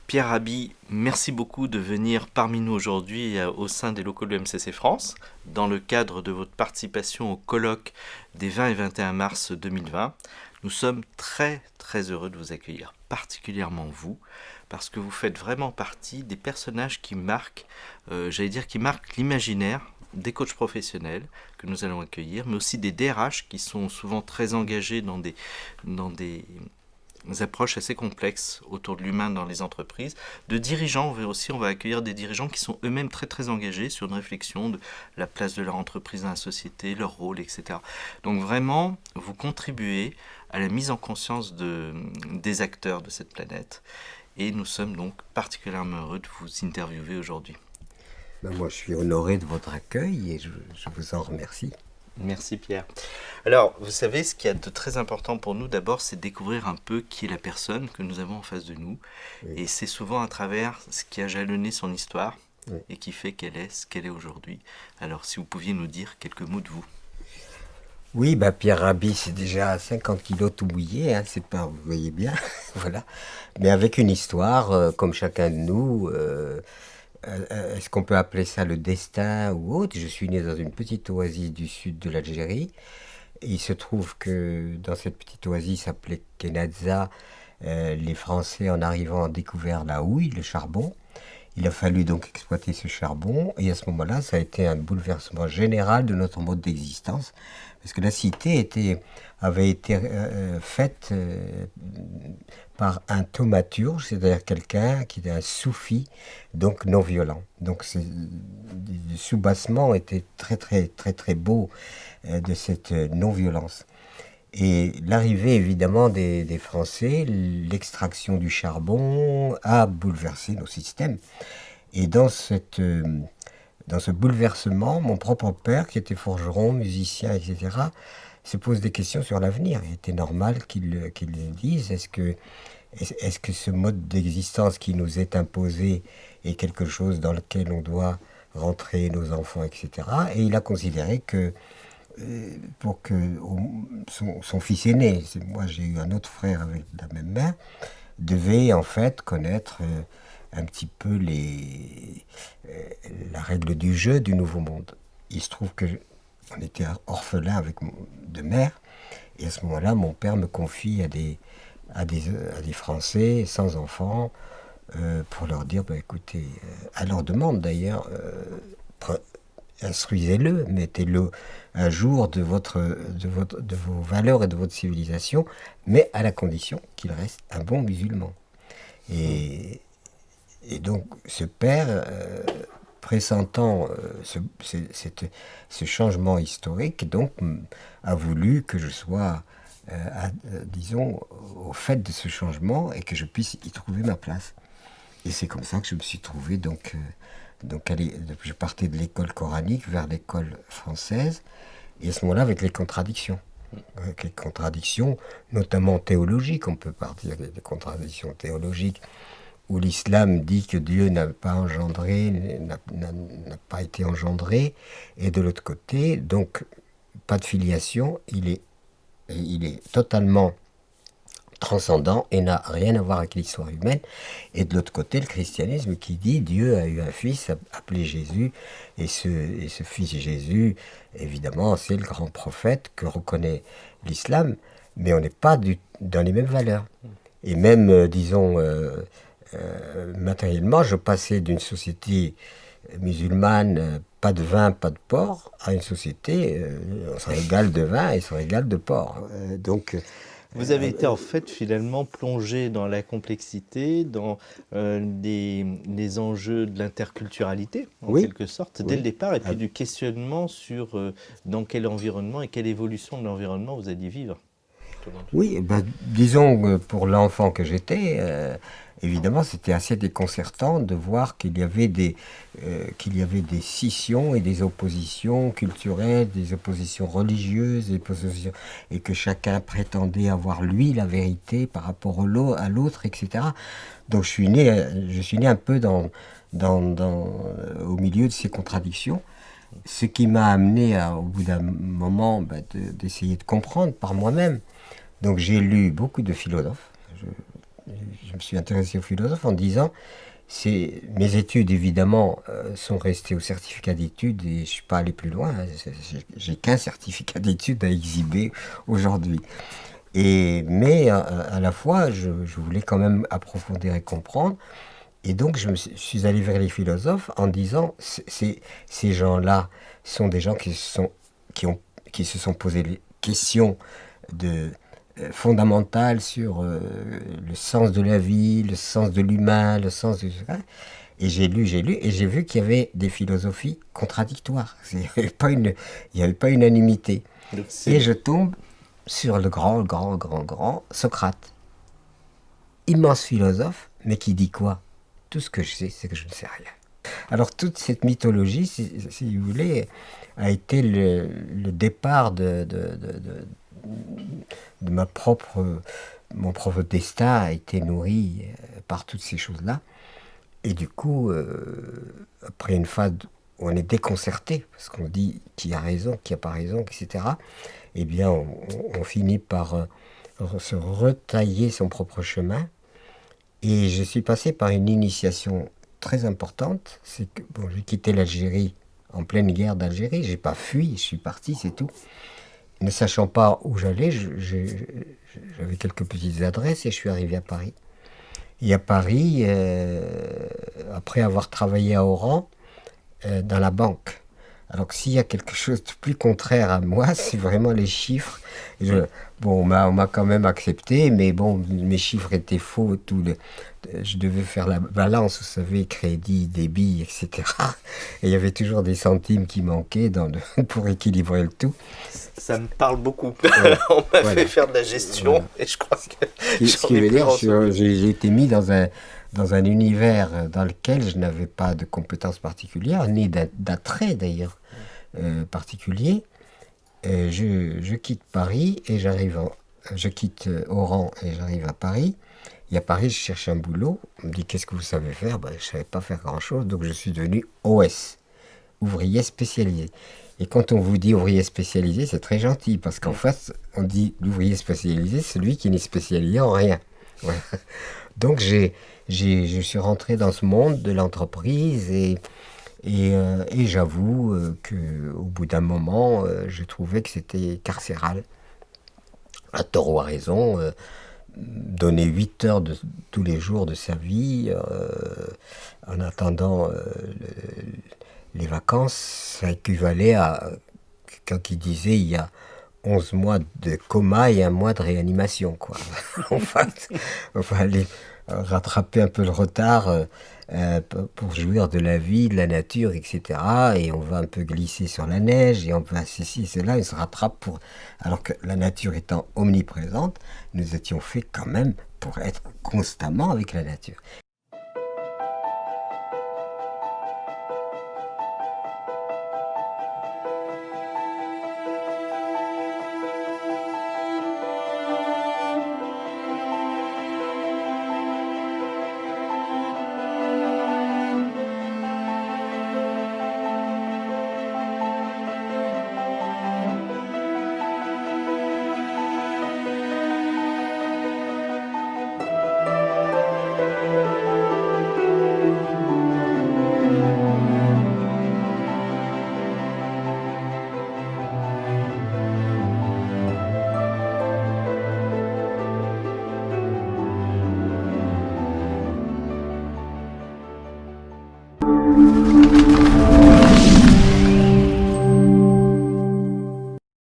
Pierre Rabhi, merci beaucoup de venir parmi nous aujourd'hui au sein des locaux de l'EMCC France, dans le cadre de votre participation au colloque des 20 et 21 mars 2020. Nous sommes très très heureux de vous accueillir, particulièrement vous, parce que vous faites vraiment partie des personnages qui marquent, qui marquent l'imaginaire des coachs professionnels que nous allons accueillir, mais aussi des DRH qui sont souvent très engagés dans des approches assez complexes autour de l'humain dans les entreprises, de dirigeants. On va accueillir des dirigeants qui sont eux-mêmes très très engagés sur une réflexion de la place de leur entreprise dans la société, leur rôle, etc. Donc vraiment, vous contribuez à la mise en conscience des acteurs de cette planète, et nous sommes donc particulièrement heureux de vous interviewer aujourd'hui. Moi, je suis honoré de votre accueil et je vous en remercie. Merci Pierre. Alors, vous savez, ce qu'il y a de très important pour nous d'abord, c'est de découvrir un peu qui est la personne que nous avons en face de nous. Oui. Et c'est souvent à travers ce qui a jalonné son histoire, Oui. et qui fait qu'elle est ce qu'elle est aujourd'hui. Alors, si vous pouviez nous dire quelques mots de vous. Oui, Pierre Rabhi, c'est déjà 50 kilos tout mouillé, hein, c'est pas, vous voyez bien, voilà. Mais avec une histoire, comme chacun de nous, est-ce qu'on peut appeler ça le destin ou autre? Je suis né dans une petite oasis du sud de l'Algérie. Et il se trouve que dans cette petite oasis s'appelait Kenazza, les Français en arrivant ont découvert la houille, le charbon. Il a fallu donc exploiter ce charbon et à ce moment-là, ça a été un bouleversement général de notre mode d'existence parce que la cité avait été faite par un thaumaturge, c'est-à-dire quelqu'un qui était un soufi, donc non violent. Donc le soubassement était très très très très beau de cette non-violence. Et l'arrivée évidemment des Français, l'extraction du charbon a bouleversé nos systèmes. Et dans ce bouleversement, mon propre père, qui était forgeron, musicien, etc., se pose des questions sur l'avenir. Il était normal qu'il le dise. Est-ce que ce mode d'existence qui nous est imposé est quelque chose dans lequel on doit rentrer nos enfants, etc. Et il a considéré que pour que son fils aîné, moi j'ai eu un autre frère avec la même mère, devait en fait connaître un petit peu la règle du jeu du nouveau monde. Il se trouve que on était orphelin de mère, et à ce moment-là, mon père me confie à des Français sans enfants pour leur dire, écoutez, à leur demande d'ailleurs, instruisez-le, mettez-le un jour de vos valeurs et de votre civilisation, mais à la condition qu'il reste un bon musulman. Et donc ce père, pressentant ce changement historique, donc a voulu que je sois, disons, au fait de ce changement et que je puisse y trouver ma place. Et c'est comme ça que je me suis trouvé donc je partais de l'école coranique vers l'école française, et à ce moment-là avec les contradictions. Avec les contradictions, notamment théologiques, on peut partir des contradictions théologiques, où l'islam dit que Dieu n'a pas engendré, n'a pas été engendré, et de l'autre côté, donc, pas de filiation, il est totalement transcendant et n'a rien à voir avec l'histoire humaine. Et de l'autre côté, le christianisme qui dit Dieu a eu un fils appelé Jésus, et ce fils Jésus, évidemment, c'est le grand prophète que reconnaît l'islam, mais on n'est pas dans les mêmes valeurs. Et même, disons, matériellement, je passais d'une société musulmane, pas de vin, pas de porc, à une société, on se régale de vin et on se régale de porc. Vous avez été en fait finalement plongé dans la complexité, dans les enjeux de l'interculturalité, en Oui, quelque sorte, dès oui. le départ, et puis du questionnement sur dans quel environnement et quelle évolution de l'environnement vous alliez vivre. Oui, disons que pour l'enfant que j'étais, évidemment, c'était assez déconcertant de voir qu'il y avait des scissions et des oppositions culturelles, des oppositions religieuses, et que chacun prétendait avoir lui la vérité par rapport à l'autre, etc. Donc je suis né un peu au milieu de ces contradictions. Ce qui m'a amené au bout d'un moment d'essayer de comprendre par moi-même. Donc j'ai lu beaucoup de philosophes. Je je me suis intéressé aux philosophes en disant, mes études évidemment sont restées au certificat d'études et je ne suis pas allé plus loin. Hein. J'ai qu'un certificat d'études à exhiber aujourd'hui. Mais à la fois, je voulais quand même approfondir et comprendre. Et donc, je suis allé vers les philosophes en disant, ces gens-là sont des gens qui se sont posé les questions fondamentales sur le sens de la vie, le sens de l'humain, le sens de... Et j'ai lu, et j'ai vu qu'il y avait des philosophies contradictoires. Il n'y avait pas unanimité. Et je tombe sur le grand Socrate. Immense philosophe, mais qui dit quoi? Tout ce que je sais, c'est que je ne sais rien. Alors toute cette mythologie, si vous voulez, a été le départ de mon propre destin a été nourri par toutes ces choses-là. Et du coup, après une phase où on est déconcerté, parce qu'on dit qui a raison, qui n'a pas raison, etc., eh bien, on finit par se retailler son propre chemin. Et je suis passé par une initiation très importante. C'est que j'ai quitté l'Algérie en pleine guerre d'Algérie. J'ai pas fui, je suis parti, c'est tout. Ne sachant pas où j'allais, j'avais quelques petites adresses et je suis arrivé à Paris. Et à Paris, après avoir travaillé à Oran, dans la banque. Alors que s'il y a quelque chose de plus contraire à moi, c'est vraiment les chiffres. On m'a quand même accepté, mais bon, mes chiffres étaient faux. Je devais faire la balance, vous savez, crédit, débit, etc. Et il y avait toujours des centimes qui manquaient pour équilibrer le tout. Ça me parle beaucoup. Ouais. On m'a fait faire de la gestion et je crois que ce qui veut dire, j'ai été mis dans un univers dans lequel je n'avais pas de compétences particulières, ni d'attrait d'ailleurs particulier. Je quitte Paris et je quitte Oran et j'arrive à Paris. Et à Paris, je cherche un boulot. On me dit, qu'est-ce que vous savez faire? Je ne savais pas faire grand-chose, donc je suis devenu OS, ouvrier spécialisé. Et quand on vous dit ouvrier spécialisé, c'est très gentil, parce qu'en face, on dit l'ouvrier spécialisé, celui qui n'est spécialisé en rien. Voilà. Donc je suis rentré dans ce monde de l'entreprise et j'avoue qu'au bout d'un moment, je trouvais que c'était carcéral. À tort ou à raison, donner 8 heures tous les jours de sa vie en attendant les vacances, ça équivalait à quelqu'un qui disait il y a 11 mois de coma et 1 mois de réanimation, quoi. Enfin, aller rattraper un peu le retard pour jouir de la vie, de la nature, etc. Et on va un peu glisser sur la neige, et on va ceci, cela, et on se rattrape pour... Alors que la nature étant omniprésente, nous étions faits quand même pour être constamment avec la nature.